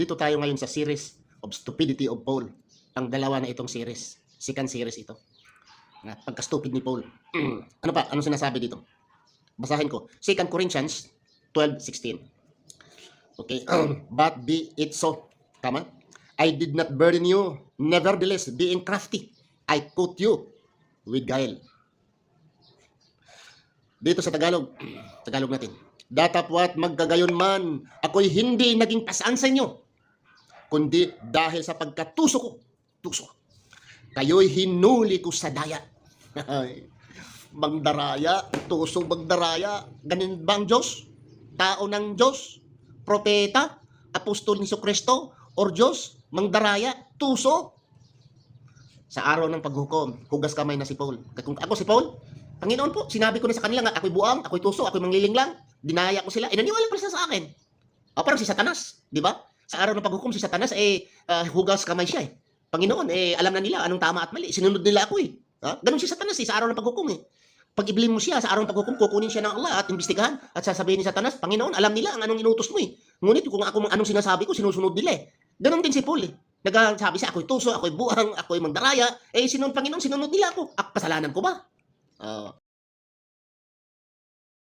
Dito tayo ngayon sa series of Stupidity of Paul. Ang dalawa na itong series. Second series ito. Pagka-stupid ni Paul. Ano pa? Ano sinasabi dito? Basahin ko. 2 Corinthians 12:16. Okay. But be it so. Tama? I did not burden you. Nevertheless, being crafty, I caught you with guile. Dito sa Tagalog. Tagalog natin. Datapwat magkagayon man, ako'y hindi naging pasaan sa inyo, kundi dahil sa pagkatuso ko, tuso, kayo'y hinuli ko sa daya. Magdaraya, tuso magdaraya, ganun ba ang Diyos? Tao ng Diyos, propeta, apostol ni Kristo, or Diyos, magdaraya, tuso. Sa araw ng paghukom, hugas kamay na si Paul. Kung ako si Paul, Panginoon po, sinabi ko na sa kanila nga, ako'y buang, ako'y tuso, ako'y manglilinglang, dinaya ko sila, naniwala pa sila sa akin. Parang si Satanas, di ba? Sa araw ng paghukom, si Satanas, hugas kamay siya eh. Panginoon, alam na nila anong tama at mali. Sinunod nila ako eh. Ganun si Satanas sa araw ng paghukom eh. Pag iblim mo siya, sa araw ng paghukom, kukunin siya ng Allah at imbestigahan. At sasabihin ni Satanas, Panginoon, alam nila ang anong inutos mo eh. Ngunit kung anong sinasabi ko, sinusunod nila eh. Ganun din si Paul eh. Nagsasabi siya, ako'y tuso, ako'y buang, ako'y mandaraya. Sinunod Panginoon, sinunod nila ako. Kasalanan ko ba?